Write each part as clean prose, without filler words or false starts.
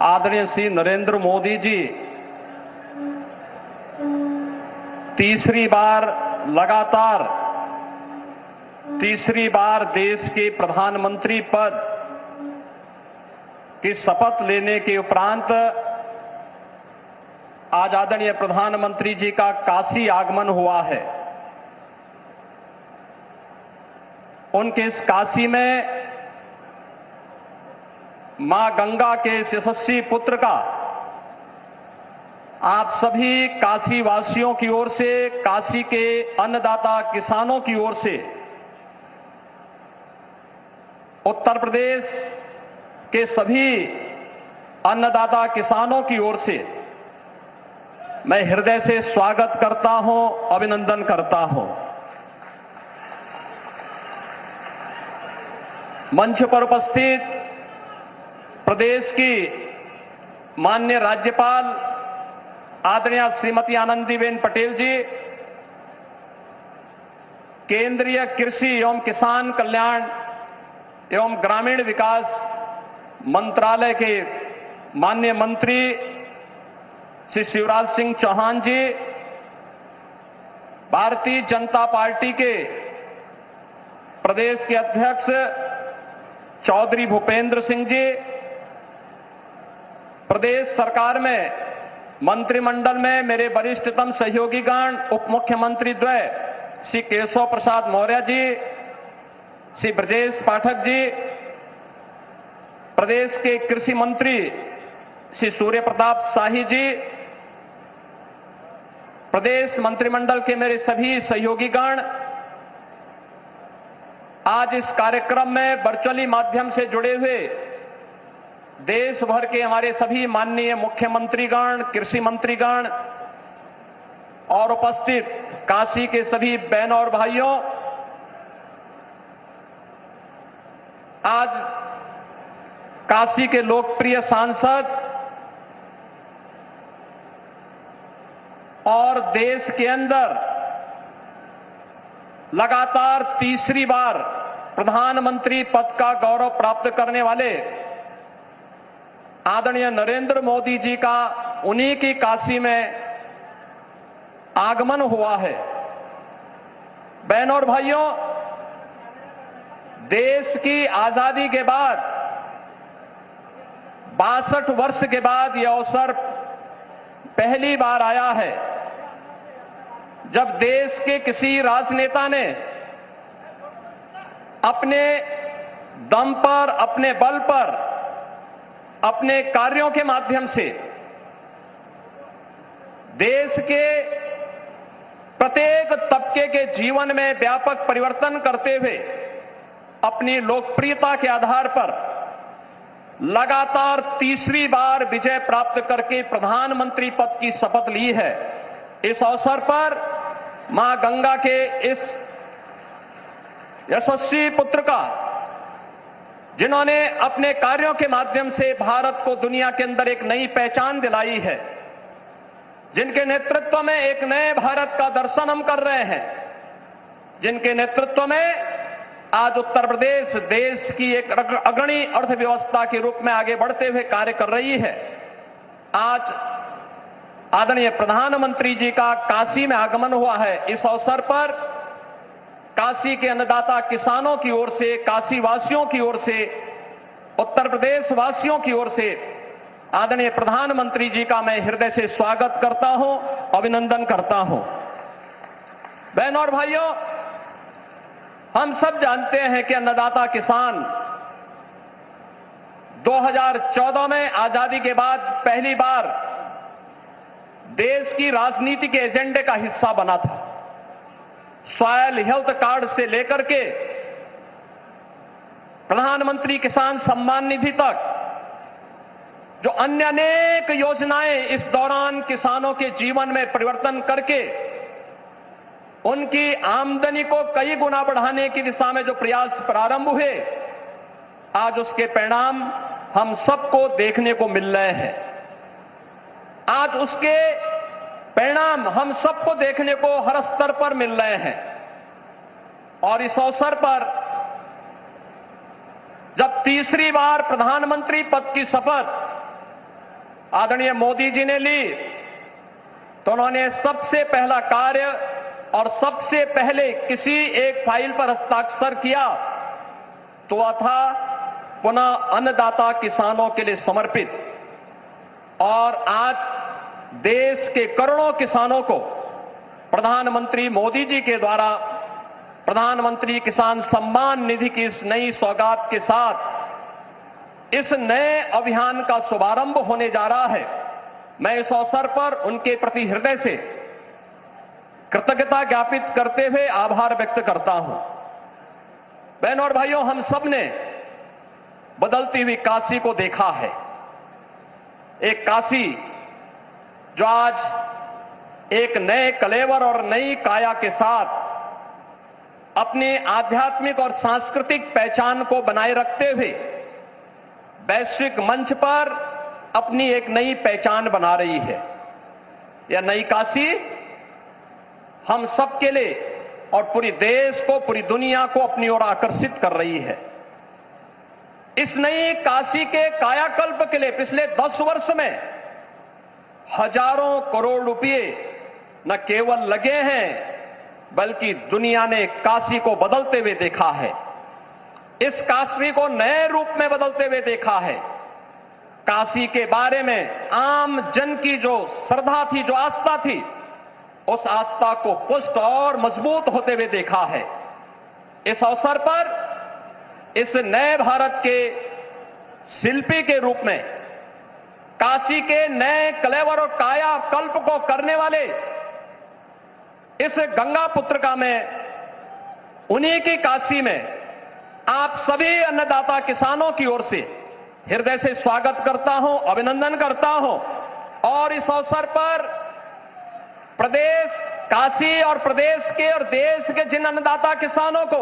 आदरणीय श्री नरेंद्र मोदी जी तीसरी बार देश के प्रधानमंत्री पद की शपथ लेने के उपरांत आज आदरणीय प्रधानमंत्री जी का काशी आगमन हुआ है। उनके इस काशी में मां गंगा के यशस्वी पुत्र का आप सभी काशी वासियों की ओर से, काशी के अन्नदाता किसानों की ओर से, उत्तर प्रदेश के सभी अन्नदाता किसानों की ओर से मैं हृदय से स्वागत करता हूं, अभिनंदन करता हूं। मंच पर उपस्थित प्रदेश की माननीय राज्यपाल आदरणीय श्रीमती आनंदीबेन पटेल जी, केंद्रीय कृषि एवं किसान कल्याण एवं ग्रामीण विकास मंत्रालय के माननीय मंत्री श्री शिवराज सिंह चौहान जी, भारतीय जनता पार्टी के प्रदेश के अध्यक्ष चौधरी भूपेंद्र सिंह जी, प्रदेश सरकार में मंत्रिमंडल में मेरे वरिष्ठतम सहयोगीगण उप मुख्यमंत्री द्वय श्री केशव प्रसाद मौर्य जी, श्री ब्रजेश पाठक जी, प्रदेश के कृषि मंत्री श्री सूर्य प्रताप शाही जी, प्रदेश मंत्रिमंडल के मेरे सभी सहयोगीगण, आज इस कार्यक्रम में वर्चुअली माध्यम से जुड़े हुए देश भर के हमारे सभी माननीय मुख्यमंत्रीगण, कृषि मंत्रीगण और उपस्थित काशी के सभी बहनों और भाइयों, आज काशी के लोकप्रिय सांसद और देश के अंदर लगातार तीसरी बार प्रधानमंत्री पद का गौरव प्राप्त करने वाले आदरणीय नरेंद्र मोदी जी का उन्हीं की काशी में आगमन हुआ है। बहनों और भाइयों, देश की आजादी के बाद 62 वर्ष के बाद यह अवसर पहली बार आया है जब देश के किसी राजनेता ने अपने दम पर, अपने बल पर, अपने कार्यों के माध्यम से देश के प्रत्येक तबके के जीवन में व्यापक परिवर्तन करते हुए अपनी लोकप्रियता के आधार पर लगातार तीसरी बार विजय प्राप्त करके प्रधानमंत्री पद की शपथ ली है। इस अवसर पर मां गंगा के इस यशस्वी पुत्र का, जिन्होंने अपने कार्यों के माध्यम से भारत को दुनिया के अंदर एक नई पहचान दिलाई है, जिनके नेतृत्व में एक नए भारत का दर्शन हम कर रहे हैं, जिनके नेतृत्व में आज उत्तर प्रदेश देश की एक अग्रणी अर्थव्यवस्था के रूप में आगे बढ़ते हुए कार्य कर रही है। आज आदरणीय प्रधानमंत्री जी का काशी में आगमन हुआ है। इस अवसर पर काशी के अन्नदाता किसानों की ओर से, काशी वासियों की ओर से, उत्तर प्रदेश वासियों की ओर से आदरणीय प्रधानमंत्री जी का मैं हृदय से स्वागत करता हूं, अभिनंदन करता हूं। बहनों और भाइयों, हम सब जानते हैं कि अन्नदाता किसान 2014 में आजादी के बाद पहली बार देश की राजनीति के एजेंडे का हिस्सा बना था। सॉयल हेल्थ कार्ड से लेकर के प्रधानमंत्री किसान सम्मान निधि तक जो अन्य अनेक योजनाएं इस दौरान किसानों के जीवन में परिवर्तन करके उनकी आमदनी को कई गुना बढ़ाने की दिशा में जो प्रयास प्रारंभ हुए, आज उसके परिणाम हम सबको देखने को मिल रहे हैं। आज उसके परिणाम हम सबको देखने को हर स्तर पर मिल रहे हैं। और इस अवसर पर जब तीसरी बार प्रधानमंत्री पद की शपथ आदरणीय मोदी जी ने ली तो उन्होंने सबसे पहला कार्य और सबसे पहले किसी एक फाइल पर हस्ताक्षर किया तो वह था पुनः अन्नदाता किसानों के लिए समर्पित। और आज देश के करोड़ों किसानों को प्रधानमंत्री मोदी जी के द्वारा प्रधानमंत्री किसान सम्मान निधि की इस नई सौगात के साथ इस नए अभियान का शुभारंभ होने जा रहा है। मैं इस अवसर पर उनके प्रति हृदय से कृतज्ञता ज्ञापित करते हुए आभार व्यक्त करता हूं। बहनों और भाइयों, हम सब ने बदलती हुई काशी को देखा है। एक काशी जो आज एक नए कलेवर और नई काया के साथ अपनी आध्यात्मिक और सांस्कृतिक पहचान को बनाए रखते हुए वैश्विक मंच पर अपनी एक नई पहचान बना रही है। यह नई काशी हम सबके लिए और पूरी देश को, पूरी दुनिया को अपनी ओर आकर्षित कर रही है। इस नई काशी के कायाकल्प के लिए पिछले 10 वर्ष में हजारों करोड़ रुपए न केवल लगे हैं बल्कि दुनिया ने काशी को बदलते हुए देखा है। इस काशी को नए रूप में बदलते हुए देखा है। काशी के बारे में आम जन की जो श्रद्धा थी, जो आस्था थी, उस आस्था को पुष्ट और मजबूत होते हुए देखा है। इस अवसर पर इस नए भारत के शिल्पी के रूप में काशी के नए कलेवर और काया कल्प को करने वाले इस गंगा पुत्र का मैं उन्हीं की काशी में आप सभी अन्नदाता किसानों की ओर से हृदय से स्वागत करता हूं, अभिनंदन करता हूं। और इस अवसर पर प्रदेश काशी और प्रदेश के और देश के जिन अन्नदाता किसानों को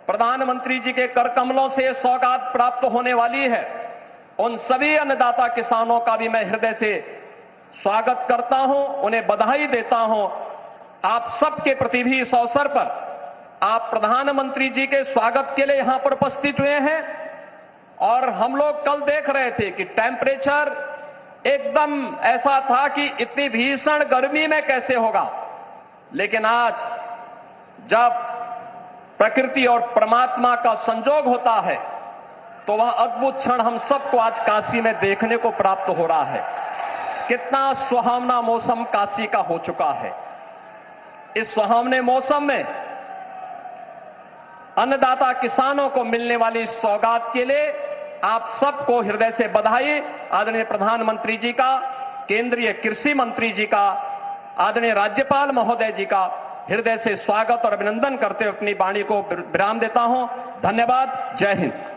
प्रधानमंत्री जी के कर कमलों से सौगात प्राप्त होने वाली है, उन सभी अन्नदाता किसानों का भी मैं हृदय से स्वागत करता हूं, उन्हें बधाई देता हूं। आप सबके प्रति भी इस अवसर पर आप प्रधानमंत्री जी के स्वागत के लिए यहां पर उपस्थित हुए हैं। और हम लोग कल देख रहे थे कि टेम्परेचर एकदम ऐसा था कि इतनी भीषण गर्मी में कैसे होगा, लेकिन आज जब प्रकृति और परमात्मा का संजोग होता है तो वह अद्भुत क्षण हम सबको आज काशी में देखने को प्राप्त हो रहा है। कितना सुहावना मौसम काशी का हो चुका है। इस सुहावने मौसम में अन्नदाता किसानों को मिलने वाली इस सौगात के लिए आप सबको हृदय से बधाई। आदरणीय प्रधानमंत्री जी का, केंद्रीय कृषि मंत्री जी का, आदरणीय राज्यपाल महोदय जी का हृदय से स्वागत और अभिनंदन करते हुए अपनी वाणी को विराम देता हूं। धन्यवाद। जय हिंद।